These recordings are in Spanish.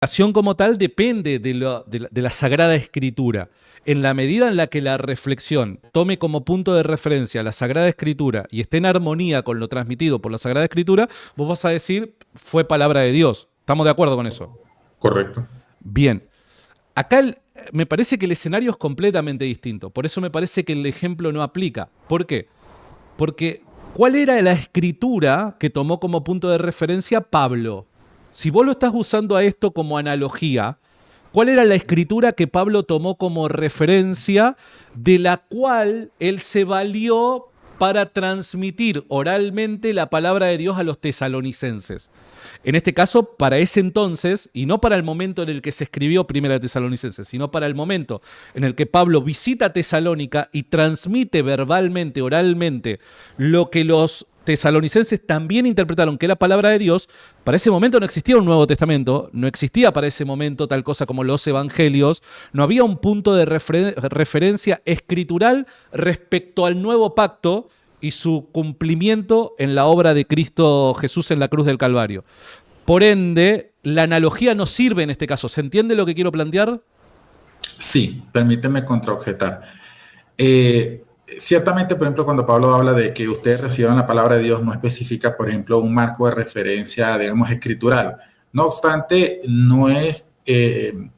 acción como tal depende de la Sagrada Escritura. En la medida en la que la reflexión tome como punto de referencia la Sagrada Escritura y esté en armonía con lo transmitido por la Sagrada Escritura, vos vas a decir, fue palabra de Dios. ¿Estamos de acuerdo con eso? Correcto. Bien. Acá me parece que el escenario es completamente distinto. Por eso me parece que el ejemplo no aplica. ¿Por qué? Porque ¿cuál era la escritura que tomó como punto de referencia Pablo? Si vos lo estás usando a esto como analogía, ¿cuál era la escritura que Pablo tomó como referencia de la cual él se valió para transmitir oralmente la palabra de Dios a los tesalonicenses? En este caso, para ese entonces, y no para el momento en el que se escribió Primera de Tesalonicenses, sino para el momento en el que Pablo visita Tesalónica y transmite verbalmente, oralmente, lo que los tesalonicenses también interpretaron que era palabra de Dios. Para ese momento no existía un Nuevo Testamento, no existía para ese momento tal cosa como los evangelios, no había un punto de referencia escritural respecto al nuevo pacto y su cumplimiento en la obra de Cristo Jesús en la cruz del Calvario. Por ende, la analogía no sirve en este caso. ¿Se entiende lo que quiero plantear? Sí, permíteme contraobjetar. Ciertamente, por ejemplo, cuando Pablo habla de que ustedes recibieron la palabra de Dios, no especifica, por ejemplo, un marco de referencia, digamos, escritural. No obstante, no es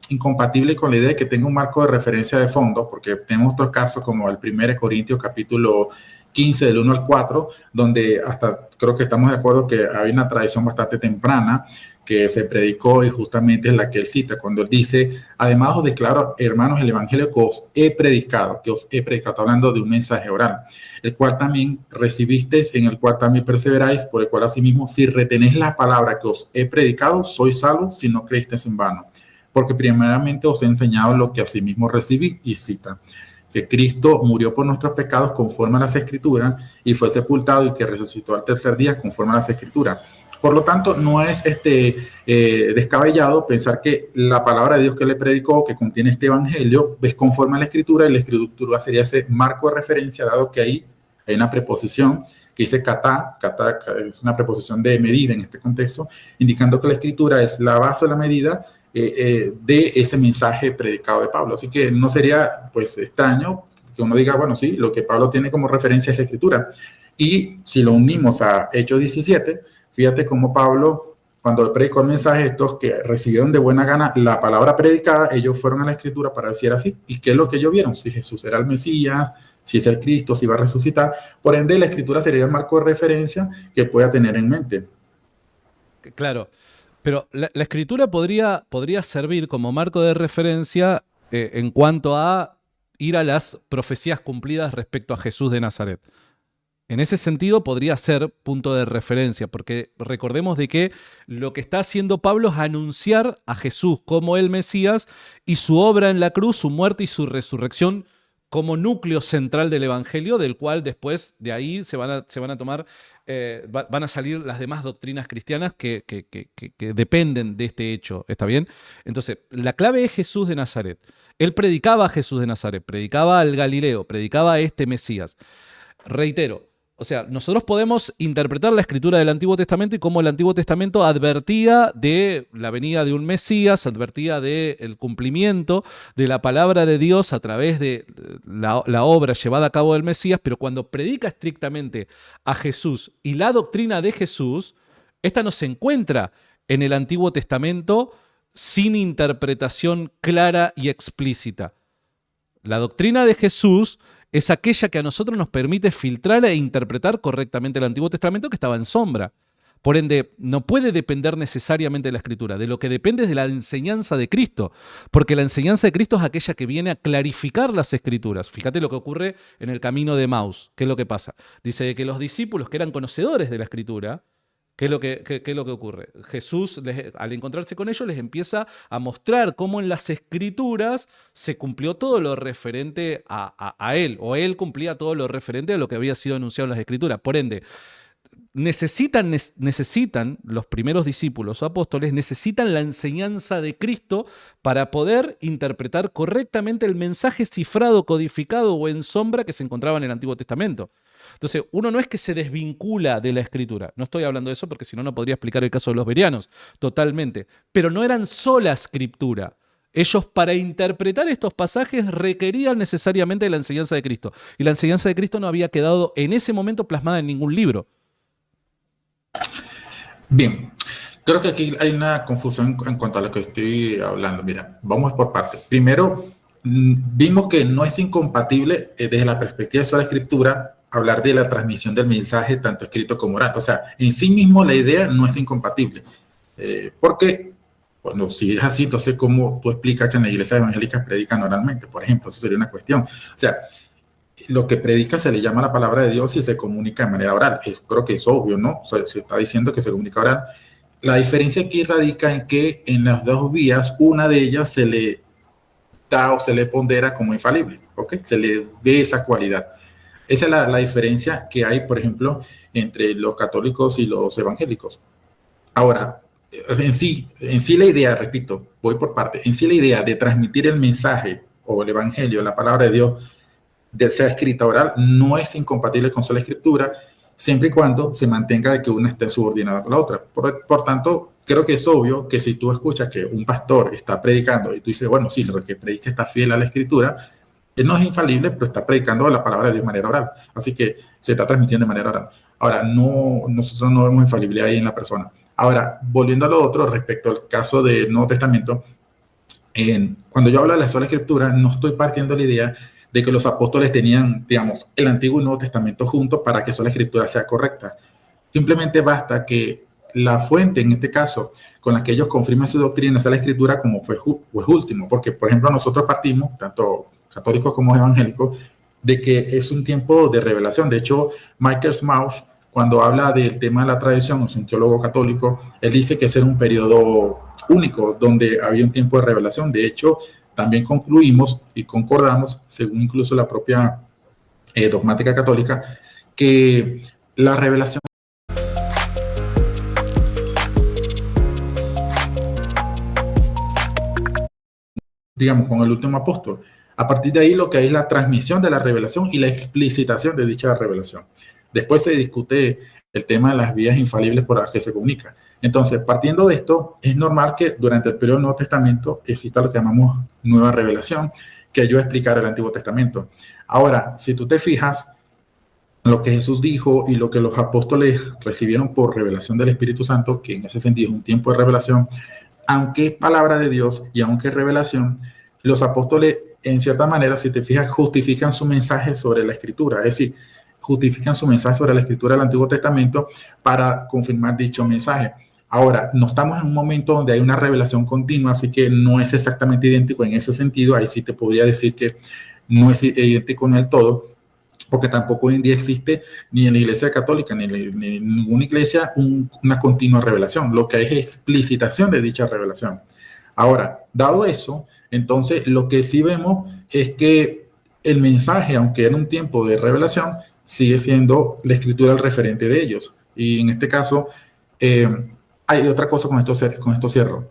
incompatible con la idea de que tenga un marco de referencia de fondo, porque tenemos otros casos como el 1 Corintios capítulo 15, del 1 al 4, donde hasta creo que estamos de acuerdo que hay una tradición bastante temprana que se predicó y justamente es la que él cita, cuando él dice, además os declaro, hermanos, el evangelio que os he predicado, está hablando de un mensaje oral, el cual también recibisteis, en el cual también perseveráis, por el cual asimismo, si retenéis la palabra que os he predicado, sois salvos si no creísteis en vano, porque primeramente os he enseñado lo que asimismo recibí, y cita, que Cristo murió por nuestros pecados conforme a las Escrituras y fue sepultado y que resucitó al tercer día conforme a las Escrituras. Por lo tanto, no es descabellado pensar que la palabra de Dios que le predicó, que contiene este evangelio, es conforme a la Escritura, y la Escritura sería ese marco de referencia, dado que ahí hay una preposición que dice katá es una preposición de medida en este contexto, indicando que la Escritura es la base de la medida de ese mensaje predicado de Pablo. Así que no sería pues extraño que uno diga, bueno, sí, lo que Pablo tiene como referencia es la Escritura. Y si lo unimos a Hechos 17, fíjate cómo Pablo, cuando predicó el mensaje, estos que recibieron de buena gana la palabra predicada, ellos fueron a la Escritura para decir así. ¿Y qué es lo que ellos vieron? Si Jesús era el Mesías, si es el Cristo, si va a resucitar. Por ende, la Escritura sería el marco de referencia que pueda tener en mente. Claro, pero la escritura podría servir como marco de referencia en cuanto a ir a las profecías cumplidas respecto a Jesús de Nazaret. En ese sentido podría ser punto de referencia, porque recordemos de que lo que está haciendo Pablo es anunciar a Jesús como el Mesías y su obra en la cruz, su muerte y su resurrección como núcleo central del Evangelio, del cual después de ahí se van a tomar, van a salir las demás doctrinas cristianas que dependen de este hecho, ¿está bien? Entonces, la clave es Jesús de Nazaret. Él predicaba a Jesús de Nazaret, predicaba al Galileo, predicaba a este Mesías. Reitero, o sea, nosotros podemos interpretar la escritura del Antiguo Testamento y cómo el Antiguo Testamento advertía de la venida de un Mesías, advertía del cumplimiento de la palabra de Dios a través de la obra llevada a cabo del Mesías, pero cuando predica estrictamente a Jesús y la doctrina de Jesús, esta no se encuentra en el Antiguo Testamento sin interpretación clara y explícita. La doctrina de Jesús es aquella que a nosotros nos permite filtrar e interpretar correctamente el Antiguo Testamento, que estaba en sombra. Por ende, no puede depender necesariamente de la Escritura. De lo que depende es de la enseñanza de Cristo, porque la enseñanza de Cristo es aquella que viene a clarificar las Escrituras. Fíjate lo que ocurre en el camino de Emaús. ¿Qué es lo que pasa? Dice que los discípulos que eran conocedores de la Escritura, ¿qué es lo que ocurre? Jesús, al encontrarse con ellos, les empieza a mostrar cómo en las Escrituras se cumplió todo lo referente a él, o él cumplía todo lo referente a lo que había sido anunciado en las Escrituras. Por ende, necesitan los primeros discípulos o apóstoles, necesitan la enseñanza de Cristo para poder interpretar correctamente el mensaje cifrado, codificado o en sombra que se encontraba en el Antiguo Testamento. Entonces, uno no es que se desvincula de la escritura. No estoy hablando de eso porque si no, no podría explicar el caso de los bereanos totalmente. Pero no eran sola escritura. Ellos para interpretar estos pasajes requerían necesariamente la enseñanza de Cristo. Y la enseñanza de Cristo no había quedado en ese momento plasmada en ningún libro. Bien, creo que aquí hay una confusión en cuanto a lo que estoy hablando. Mira, vamos por partes. Primero, vimos que no es incompatible desde la perspectiva de la escritura hablar de la transmisión del mensaje tanto escrito como oral. O sea, en sí mismo la idea no es incompatible. Porque, bueno, si es así, entonces, ¿cómo tú explicas que en la iglesia evangélica predican oralmente? Por ejemplo, esa sería una cuestión. O sea, lo que predica se le llama la palabra de Dios y se comunica de manera oral. Creo que es obvio, ¿no? O sea, se está diciendo que se comunica oral. La diferencia aquí radica en que en las dos vías, una de ellas se le da o se le pondera como infalible, ¿ok? Se le ve esa cualidad. Esa es la diferencia que hay, por ejemplo, entre los católicos y los evangélicos. Ahora, en sí la idea, repito, voy por parte, en sí la idea de transmitir el mensaje o el evangelio, la palabra de Dios, de sea escrita oral, no es incompatible con sola escritura, siempre y cuando se mantenga de que una esté subordinada con la otra. Por tanto, creo que es obvio que si tú escuchas que un pastor está predicando y tú dices, bueno, sí, lo que predica está fiel a la escritura, él no es infalible, pero está predicando la palabra de Dios de manera oral. Así que se está transmitiendo de manera oral. Ahora, no, nosotros no vemos infalibilidad ahí en la persona. Ahora, volviendo a lo otro, respecto al caso del Nuevo Testamento, cuando yo hablo de la sola escritura, no estoy partiendo de la idea de que los apóstoles tenían, digamos, el Antiguo y Nuevo Testamento juntos para que sola escritura sea correcta. Simplemente basta que la fuente, en este caso, con la que ellos confirman su doctrina sea la escritura como fue último, porque, por ejemplo, nosotros partimos, tanto católicos como evangélicos, de que es un tiempo de revelación. De hecho, Michael Smaus, cuando habla del tema de la tradición, es un teólogo católico, él dice que ese era un periodo único, donde había un tiempo de revelación. De hecho, también concluimos y concordamos, según incluso la propia dogmática católica, que la revelación, digamos, con el último apóstol. A partir de ahí lo que hay es la transmisión de la revelación y la explicitación de dicha revelación. Después se discute el tema de las vías infalibles por las que se comunica. Entonces, partiendo de esto, es normal que durante el periodo del Nuevo Testamento exista lo que llamamos nueva revelación, que ayuda a explicar el Antiguo Testamento. Ahora, si tú te fijas, lo que Jesús dijo y lo que los apóstoles recibieron por revelación del Espíritu Santo, que en ese sentido es un tiempo de revelación, aunque es palabra de Dios y aunque es revelación, los apóstoles, en cierta manera, si te fijas, justifican su mensaje sobre la Escritura, es decir, justifican su mensaje sobre la Escritura del Antiguo Testamento para confirmar dicho mensaje. Ahora, no estamos en un momento donde hay una revelación continua, así que no es exactamente idéntico en ese sentido. Ahí sí te podría decir que no es idéntico en el todo, porque tampoco hoy en día existe ni en la iglesia católica ni en ninguna iglesia una continua revelación. Lo que hay es explicitación de dicha revelación. Ahora, dado eso, entonces lo que sí vemos es que el mensaje, aunque era un tiempo de revelación, sigue siendo la escritura el referente de ellos. Y en este caso, hay otra cosa con esto cierro.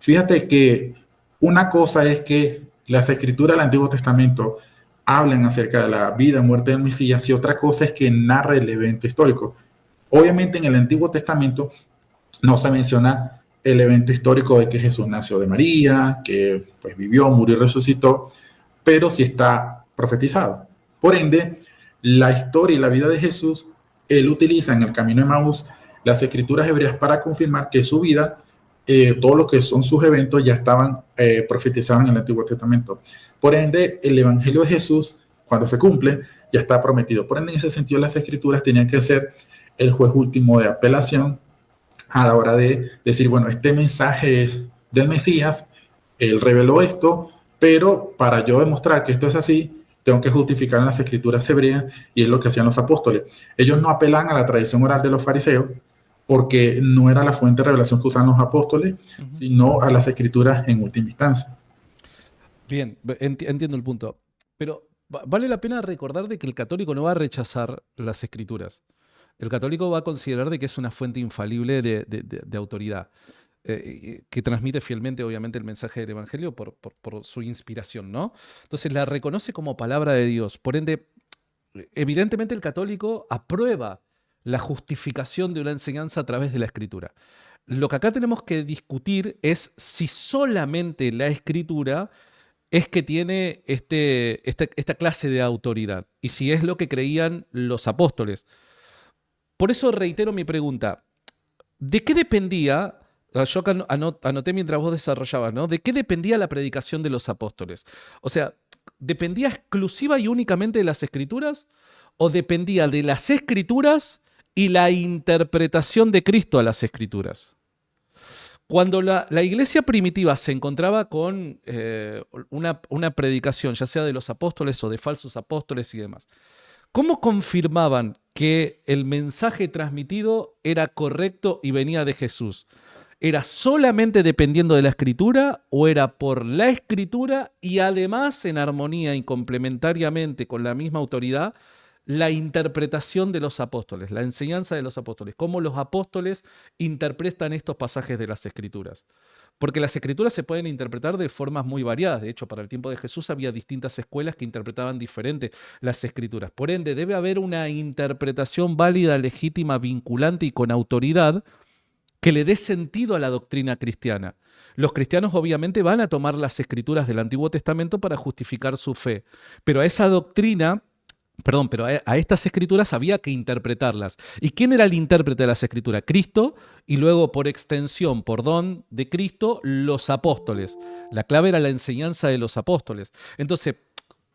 Fíjate que una cosa es que las escrituras del Antiguo Testamento hablan acerca de la vida y muerte del Mesías y otra cosa es que narra el evento histórico. Obviamente en el Antiguo Testamento no se menciona el evento histórico de que Jesús nació de María, que pues vivió, murió y resucitó, pero sí está profetizado. Por ende, la historia y la vida de Jesús, él utiliza en el camino de Maús las escrituras hebreas para confirmar que su vida, todo lo que son sus eventos ya estaban profetizados en el Antiguo Testamento. Por ende, el Evangelio de Jesús, cuando se cumple, ya está prometido. Por ende, en ese sentido, las escrituras tenían que ser el juez último de apelación a la hora de decir, bueno, este mensaje es del Mesías, él reveló esto, pero para yo demostrar que esto es así, tengo que justificar en las escrituras hebreas y es lo que hacían los apóstoles. Ellos no apelan a la tradición oral de los fariseos porque no era la fuente de revelación que usaban los apóstoles, sino a las escrituras en última instancia. Bien, entiendo el punto. Pero vale la pena recordar de que el católico no va a rechazar las escrituras. El católico va a considerar de que es una fuente infalible de autoridad, que transmite fielmente, obviamente, el mensaje del Evangelio por su inspiración, ¿no? Entonces la reconoce como palabra de Dios. Por ende, evidentemente el católico aprueba la justificación de una enseñanza a través de la Escritura. Lo que acá tenemos que discutir es si solamente la Escritura es que tiene esta clase de autoridad y si es lo que creían los apóstoles. Por eso reitero mi pregunta. ¿De qué dependía? Yo acá anoté mientras vos desarrollabas, ¿no? ¿De qué dependía la predicación de los apóstoles? O sea, ¿dependía exclusiva y únicamente de las Escrituras? ¿O dependía de las Escrituras y la interpretación de Cristo a las Escrituras? Cuando la iglesia primitiva se encontraba con una predicación, ya sea de los apóstoles o de falsos apóstoles y demás, ¿cómo confirmaban que el mensaje transmitido era correcto y venía de Jesús? ¿Era solamente dependiendo de la Escritura o era por la Escritura y además en armonía y complementariamente con la misma autoridad la interpretación de los apóstoles, la enseñanza de los apóstoles? ¿Cómo los apóstoles interpretan estos pasajes de las Escrituras? Porque las Escrituras se pueden interpretar de formas muy variadas. De hecho, para el tiempo de Jesús había distintas escuelas que interpretaban diferente las Escrituras. Por ende, debe haber una interpretación válida, legítima, vinculante y con autoridad que le dé sentido a la doctrina cristiana. Los cristianos obviamente van a tomar las Escrituras del Antiguo Testamento para justificar su fe, pero a esa doctrina, pero a estas Escrituras había que interpretarlas. ¿Y quién era el intérprete de las Escrituras? Cristo, y luego por extensión, por don de Cristo, los apóstoles. La clave era la enseñanza de los apóstoles. Entonces,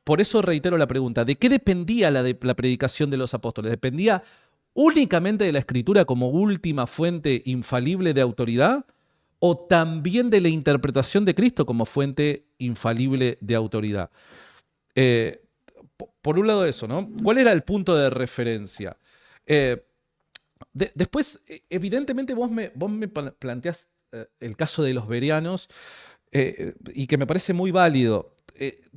por eso reitero la pregunta, ¿de qué dependía la predicación de los apóstoles? ¿Dependía únicamente de la Escritura como última fuente infalible de autoridad o también de la interpretación de Cristo como fuente infalible de autoridad? Por un lado eso, ¿no? ¿Cuál era el punto de referencia? Después, evidentemente vos me planteás el caso de los bereanos y que me parece muy válido.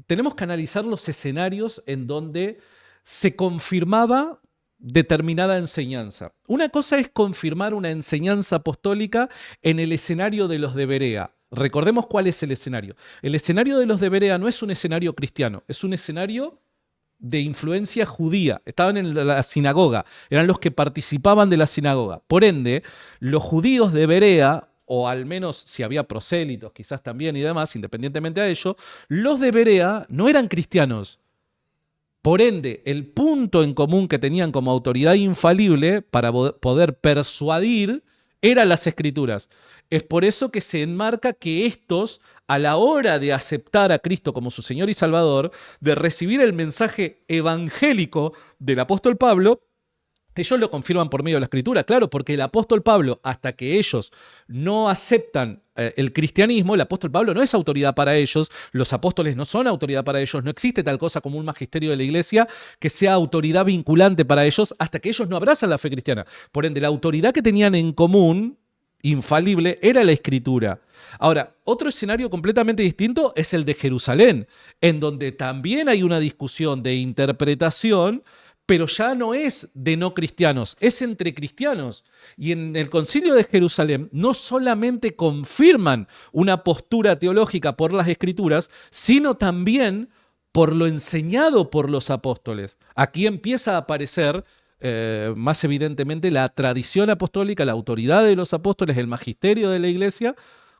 Tenemos que analizar los escenarios en donde se confirmaba determinada enseñanza. Una cosa es confirmar una enseñanza apostólica en el escenario de los de Berea. Recordemos cuál es el escenario. El escenario de los de Berea no es un escenario cristiano, es un escenario de influencia judía. Estaban en la sinagoga, eran los que participaban de la sinagoga. Por ende, los judíos de Berea, o al menos si había prosélitos, quizás también y demás, independientemente de ello, los de Berea no eran cristianos. Por ende, el punto en común que tenían como autoridad infalible para poder persuadir eran las Escrituras. Es por eso que se enmarca que estos, a la hora de aceptar a Cristo como su Señor y Salvador, de recibir el mensaje evangélico del apóstol Pablo, ellos lo confirman por medio de la Escritura, claro, porque el apóstol Pablo, hasta que ellos no aceptan el cristianismo, el apóstol Pablo no es autoridad para ellos, los apóstoles no son autoridad para ellos, no existe tal cosa como un magisterio de la iglesia que sea autoridad vinculante para ellos hasta que ellos no abrazan la fe cristiana. Por ende, la autoridad que tenían en común, infalible, era la Escritura. Ahora, otro escenario completamente distinto es el de Jerusalén, en donde también hay una discusión de interpretación, pero ya no es de no cristianos, es entre cristianos. Y en el Concilio de Jerusalén no solamente confirman una postura teológica por las Escrituras, sino también por lo enseñado por los apóstoles. Aquí empieza a aparecer más evidentemente la tradición apostólica, la autoridad de los apóstoles, el magisterio de la iglesia,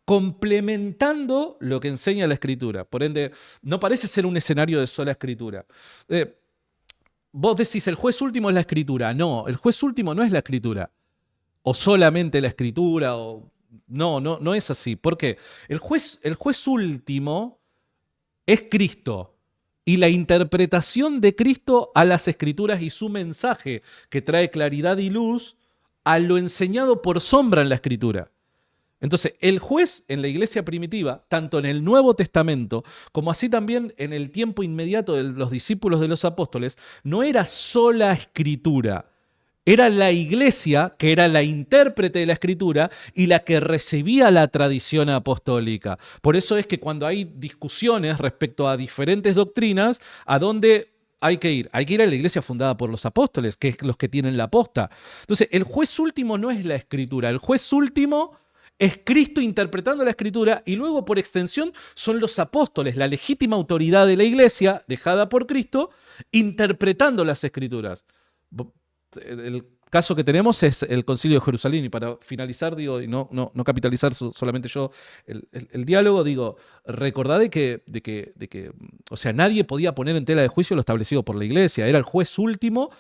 complementando lo que enseña la Escritura. Por ende, no parece ser un escenario de sola Escritura. Vos decís, el juez último es la Escritura. No, el juez último no es la Escritura. O solamente la Escritura. No es así. ¿Por qué? El juez último es Cristo. Y la interpretación de Cristo a las Escrituras y su mensaje, que trae claridad y luz, a lo enseñado por sombra en la Escritura. Entonces, el juez en la iglesia primitiva, tanto en el Nuevo Testamento, como así también en el tiempo inmediato de los discípulos de los apóstoles, no era sola Escritura. Era la iglesia que era la intérprete de la Escritura y la que recibía la tradición apostólica. Por eso es que cuando hay discusiones respecto a diferentes doctrinas, ¿a dónde hay que ir? Hay que ir a la iglesia fundada por los apóstoles, que es los que tienen la posta. Entonces, el juez último no es la Escritura. El juez último es Cristo interpretando la Escritura y luego por extensión son los apóstoles, la legítima autoridad de la Iglesia, dejada por Cristo, interpretando las Escrituras. El caso que tenemos es el Concilio de Jerusalén, y para finalizar, digo, y no capitalizar solamente yo el diálogo, digo, recordad de que, o sea, nadie podía poner en tela de juicio lo establecido por la Iglesia, era el juez último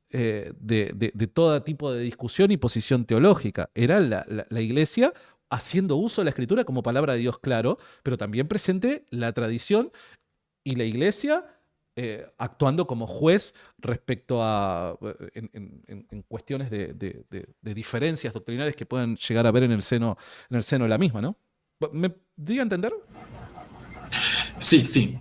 de todo tipo de discusión y posición teológica. Era la Iglesia haciendo uso de la Escritura como palabra de Dios, claro, pero también presente la tradición y la Iglesia actuando como juez respecto a en cuestiones de diferencias doctrinales que puedan llegar a haber en el seno de la misma, ¿no? ¿Me di a entender? Sí, sí.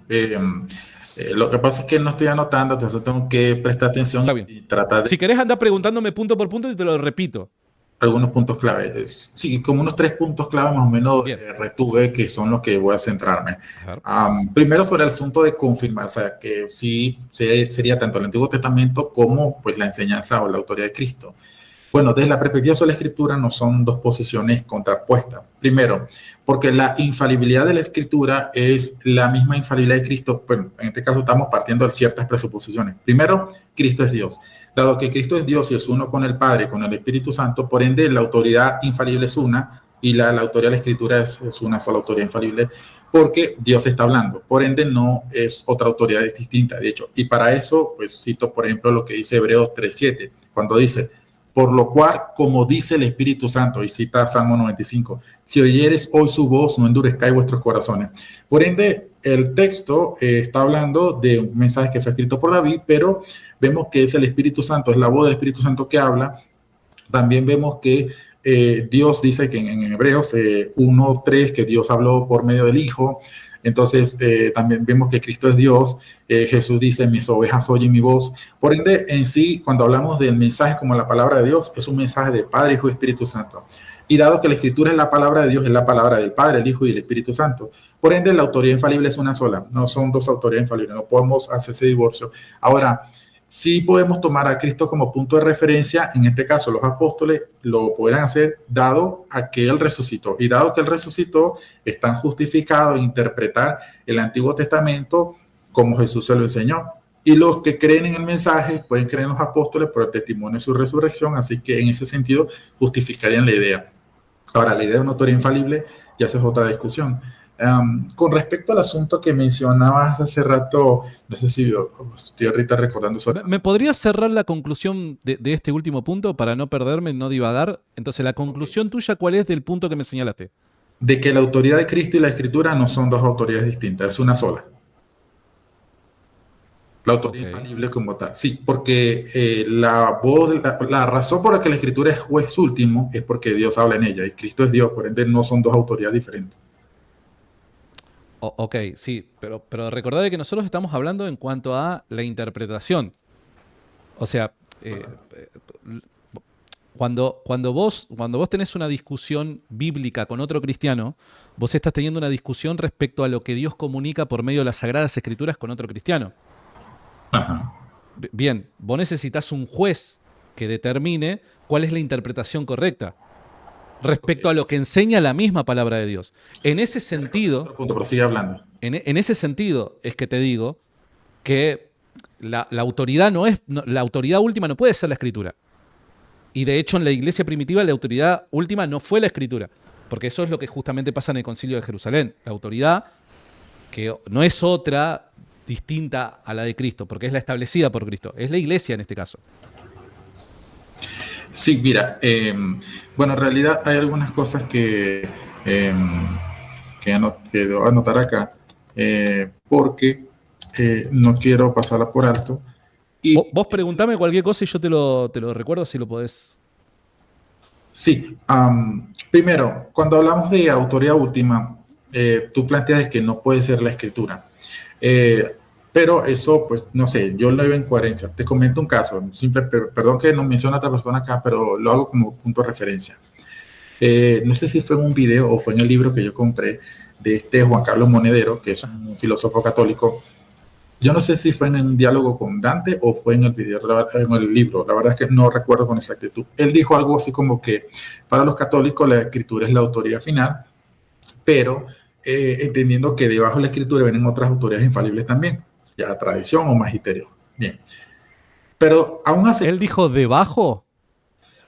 Lo que pasa es que no estoy anotando, entonces tengo que prestar atención Está bien. y tratar de Si querés andar preguntándome punto por punto y te lo repito. algunos puntos clave. Sí, como unos 3 puntos clave más o menos retuve, que son los que voy a centrarme. Primero, sobre el asunto de confirmar, o sea, que sí sería tanto el Antiguo Testamento como pues la enseñanza o la autoridad de Cristo. Bueno, desde la perspectiva de la Escritura no son dos posiciones contrapuestas. Primero, porque la infalibilidad de la Escritura es la misma infalibilidad de Cristo. Bueno, en este caso estamos partiendo de ciertas presuposiciones. Primero, Cristo es Dios. Dado que Cristo es Dios y es uno con el Padre, con el Espíritu Santo, por ende la autoridad infalible es una y la autoridad de la Escritura es una sola autoridad infalible porque Dios está hablando. Por ende no es otra autoridad distinta, de hecho. Y para eso, pues cito por ejemplo lo que dice Hebreos 3:7, cuando dice: por lo cual, como dice el Espíritu Santo, y cita Salmo 95, si oyeres hoy su voz, no endurezcáis vuestros corazones. Por ende, el texto está hablando de un mensaje que fue escrito por David, pero vemos que es el Espíritu Santo, es la voz del Espíritu Santo que habla. También vemos que Dios dice que en Hebreos 1:3, que Dios habló por medio del Hijo. Entonces, también vemos que Cristo es Dios. Jesús dice: mis ovejas oyen mi voz. Por ende, en sí, cuando hablamos del mensaje como la palabra de Dios, es un mensaje de Padre, Hijo y Espíritu Santo. Y dado que la Escritura es la palabra de Dios, es la palabra del Padre, el Hijo y el Espíritu Santo. Por ende, la autoridad infalible es una sola. No son dos autoridades infalibles. No podemos hacer ese divorcio. Ahora, sí podemos tomar a Cristo como punto de referencia. En este caso, los apóstoles lo podrán hacer dado a que Él resucitó. Y dado que Él resucitó, están justificados en interpretar el Antiguo Testamento como Jesús se lo enseñó. Y los que creen en el mensaje pueden creer en los apóstoles por el testimonio de su resurrección. Así que en ese sentido justificarían la idea. Ahora, la idea de una autoridad infalible ya esa es otra discusión. Con respecto al asunto que mencionabas hace rato, no sé si estoy ahorita recordando eso. ¿Me podrías cerrar la conclusión de este último punto para no perderme, no divagar? Entonces, la conclusión tuya, ¿cuál es del punto que me señalaste? De que la autoridad de Cristo y la Escritura no son dos autoridades distintas, es una sola. La autoridad infalible como tal. Sí, porque la razón por la que la Escritura es juez último es porque Dios habla en ella y Cristo es Dios, por ende no son dos autoridades diferentes. Ok, sí, pero recordad que nosotros estamos hablando en cuanto a la interpretación. O sea, cuando vos tenés una discusión bíblica con otro cristiano, vos estás teniendo una discusión respecto a lo que Dios comunica por medio de las Sagradas Escrituras con otro cristiano. Ajá. Bien, vos necesitas un juez que determine cuál es la interpretación correcta respecto a lo que enseña la misma palabra de Dios. En ese sentido, otro punto, pero sigue hablando. En ese sentido es que te digo que la autoridad la autoridad última no puede ser la Escritura. Y de hecho en la iglesia primitiva la autoridad última no fue la Escritura, porque eso es lo que justamente pasa en el Concilio de Jerusalén. La autoridad, que no es otra distinta a la de Cristo, porque es la establecida por Cristo, es la iglesia en este caso. Sí, mira, bueno, en realidad hay algunas cosas que debo anotar acá, porque no quiero pasarla por alto. Y, vos preguntame cualquier cosa y yo te lo recuerdo si lo podés. Sí, primero, cuando hablamos de autoridad última, tú planteas que no puede ser la Escritura. Pero eso, pues, no sé, yo lo veo en coherencia. Te comento un caso, perdón que no menciona a otra persona acá, pero lo hago como punto de referencia. No sé si fue en un video o fue en el libro que yo compré de Juan Carlos Monedero, que es un filósofo católico. Yo no sé si fue en el diálogo con Dante o fue en el video, en el libro. La verdad es que no recuerdo con exactitud. Él dijo algo así como que para los católicos la escritura es la autoridad final, pero entendiendo que debajo de la escritura vienen otras autoridades infalibles también, ya tradición o magisterio. Bien. Pero aún así, ¿Él dijo debajo?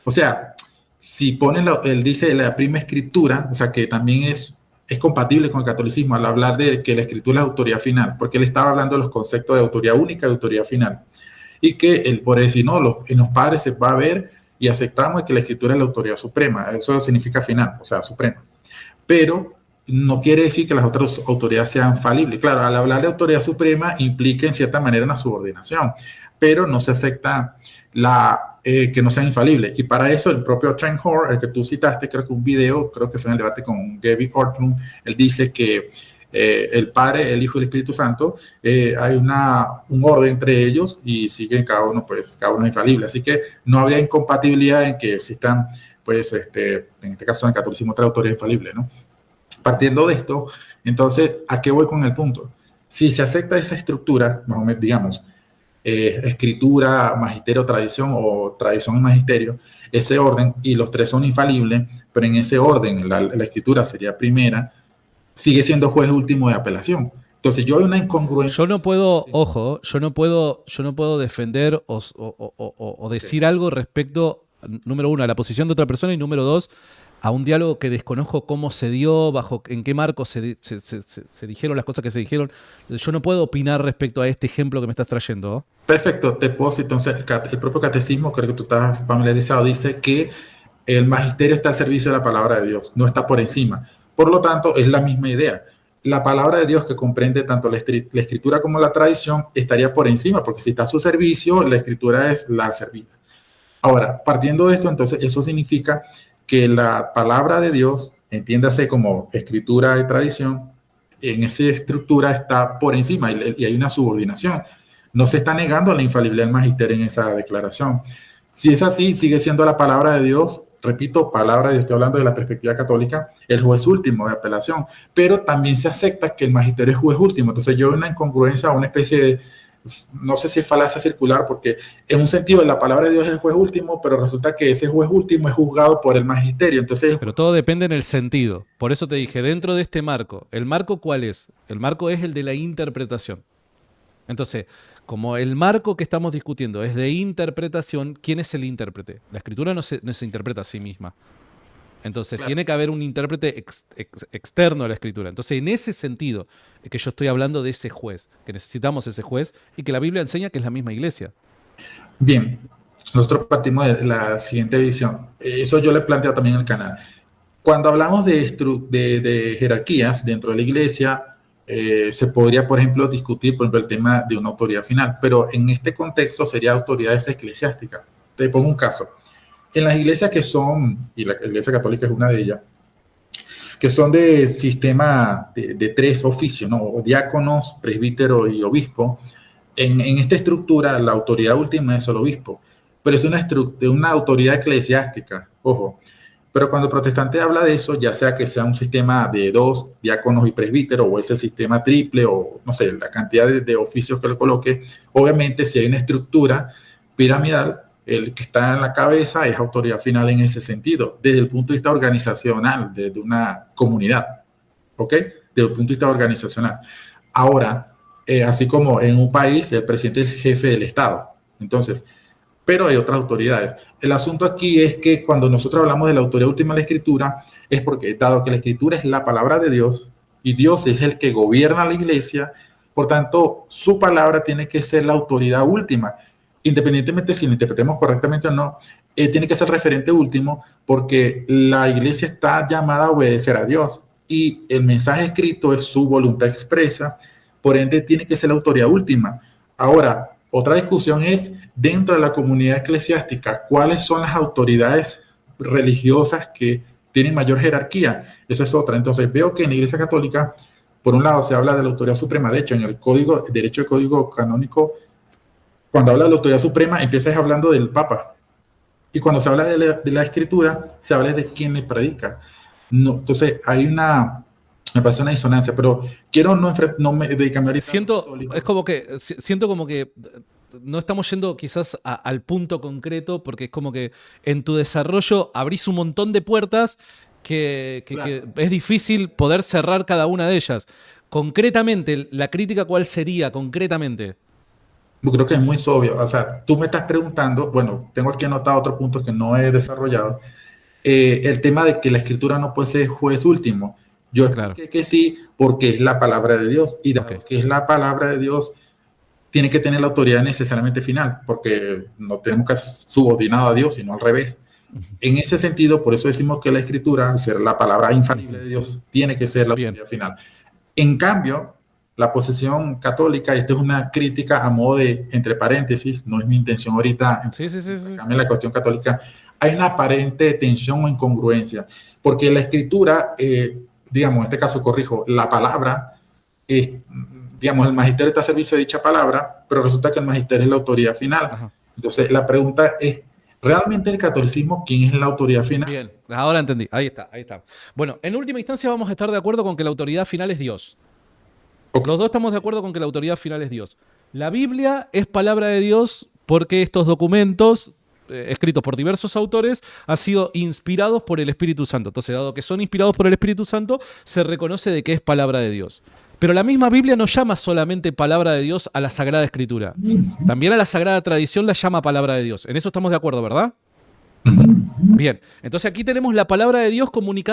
o sea, si pones, él dice la prima escritura, o sea, que también es compatible con el catolicismo al hablar de que la escritura es la autoridad final, porque él estaba hablando de los conceptos de autoridad única y autoridad final. Y que él, por decir, no, en los padres se va a ver y aceptamos que la escritura es la autoridad suprema. Eso significa final, o sea, suprema. Pero no quiere decir que las otras autoridades sean falibles. Claro, al hablar de autoridad suprema implica en cierta manera una subordinación, pero no se acepta que no sean infalibles. Y para eso el propio Chen Hor, el que tú citaste, creo que un video, creo que fue en el debate con Gaby Ortlund, él dice que el Padre, el Hijo y el Espíritu Santo, hay un orden entre ellos y siguen cada uno, pues cada uno es infalible. Así que no habría incompatibilidad en que existan, pues, en este caso en el catolicismo, otra autoridad infalible, ¿no? Partiendo de esto, entonces, ¿a qué voy con el punto? Si se acepta esa estructura, más o menos, digamos, escritura, magisterio, tradición o tradición y magisterio, ese orden, y los tres son infalibles, pero en ese orden la escritura sería primera, sigue siendo juez último de apelación. Entonces yo hay una incongruencia. Yo no puedo, ojo, yo no puedo defender o decir algo respecto, número uno, a la posición de otra persona y número dos, a un diálogo que desconozco cómo se dio, en qué marco se dijeron las cosas que se dijeron. Yo no puedo opinar respecto a este ejemplo que me estás trayendo. Perfecto, te puedo citar. Entonces, el propio catecismo, creo que tú estás familiarizado, dice que el magisterio está al servicio de la palabra de Dios, no está por encima. Por lo tanto, es la misma idea. La palabra de Dios, que comprende tanto la escritura como la tradición, estaría por encima, porque si está a su servicio, la escritura es la servida. Ahora, partiendo de esto, entonces, eso significa que la palabra de Dios, entiéndase como escritura y tradición, en esa estructura está por encima y hay una subordinación. No se está negando la infalibilidad del magisterio en esa declaración. Si es así, sigue siendo la palabra de Dios, repito, palabra de Dios, estoy hablando de la perspectiva católica, el juez último de apelación, pero también se acepta que el magisterio es juez último. Entonces yo veo una incongruencia, una especie de, no sé si es falacia circular, porque en un sentido la palabra de Dios es el juez último, pero resulta que ese juez último es juzgado por el magisterio. Entonces, pero todo depende en el sentido. Por eso te dije, dentro de este marco, ¿el marco cuál es? El marco es el de la interpretación. Entonces, como el marco que estamos discutiendo es de interpretación, ¿quién es el intérprete? La escritura no se interpreta a sí misma. Entonces, claro, tiene que haber un intérprete externo a la escritura. Entonces, en ese sentido, es que yo estoy hablando de ese juez, que necesitamos ese juez y que la Biblia enseña que es la misma iglesia. Bien, nosotros partimos de la siguiente visión. Eso yo le planteo también en el canal. Cuando hablamos de jerarquías dentro de la iglesia, se podría, por ejemplo, discutir, por ejemplo, el tema de una autoridad final, pero en este contexto sería autoridades eclesiásticas. Te pongo un caso. En las iglesias que son, y la iglesia católica es una de ellas, que son de sistema de tres oficios, ¿no? O diáconos, presbítero y obispo, en esta estructura la autoridad última es el obispo, pero es una autoridad eclesiástica, ojo. Pero cuando el protestante habla de eso, ya sea que sea un sistema de dos diáconos y presbíteros o ese sistema triple o no sé, la cantidad de oficios que le coloque, obviamente si hay una estructura piramidal, el que está en la cabeza es autoridad final en ese sentido, desde el punto de vista organizacional, desde una comunidad, ¿ok? Desde el punto de vista organizacional. Ahora, así como en un país el presidente es el jefe del Estado, entonces, pero hay otras autoridades. El asunto aquí es que cuando nosotros hablamos de la autoridad última de la escritura, es porque dado que la escritura es la palabra de Dios y Dios es el que gobierna la iglesia, por tanto, su palabra tiene que ser la autoridad última. Independientemente si lo interpretemos correctamente o no, tiene que ser referente último porque la iglesia está llamada a obedecer a Dios y el mensaje escrito es su voluntad expresa, por ende tiene que ser la autoridad última. Ahora, otra discusión es, dentro de la comunidad eclesiástica, ¿cuáles son las autoridades religiosas que tienen mayor jerarquía? Esa es otra. Entonces, veo que en la Iglesia Católica, por un lado, se habla de la autoridad suprema. De hecho, en el derecho de código canónico, cuando habla de la autoridad suprema, empiezas hablando del Papa. Y cuando se habla de la Escritura, se habla de quién le predica. No, entonces, hay una Me parece una disonancia, pero quiero no dedicarme ahorita a lo Siento, católico. es como que, siento como que no estamos yendo quizás al punto concreto, porque es como que en tu desarrollo abrís un montón de puertas que Claro. es difícil poder cerrar cada una de ellas. Concretamente, la crítica, ¿cuál sería concretamente? Yo creo que es muy obvio. O sea, tú me estás preguntando, bueno, tengo aquí anotado otro punto que no he desarrollado, el tema de que la escritura no puede ser juez último. Yo Claro, expliqué que sí, porque es la palabra de Dios, y ok. dado que es la palabra de Dios, tiene que tener la autoridad necesariamente final, porque no tenemos que ser subordinado a Dios, sino al revés. Ujú, En ese sentido, por eso decimos que la escritura, al ser la palabra infalible ujú. de Dios, tiene que ser la Bien, autoridad final. En cambio, la posición católica, esto es una crítica a modo de, entre paréntesis, no es mi intención ahorita sí, sí, sí, sí. enfocarme en la cuestión católica, hay una aparente tensión o incongruencia, porque la escritura, digamos, en este caso corrijo, la palabra, es, digamos, el magisterio está a servicio de dicha palabra, pero resulta que el magisterio es la autoridad final. Ajá. Entonces, la pregunta es, ¿realmente el catolicismo quién es la autoridad final? Bien, ahora entendí. Ahí está, ahí está. Bueno, en última instancia vamos a estar de acuerdo con que la autoridad final es Dios. Ok. Los dos estamos de acuerdo con que la autoridad final es Dios. La Biblia es palabra de Dios porque estos documentos, escritos por diversos autores, han sido inspirados por el Espíritu Santo. Entonces, dado que son inspirados por el Espíritu Santo, se reconoce de que es palabra de Dios. Pero la misma Biblia no llama solamente palabra de Dios a la Sagrada Escritura. También a la Sagrada Tradición la llama palabra de Dios. En eso estamos de acuerdo, ¿verdad? Bien, entonces aquí tenemos la palabra de Dios comunicada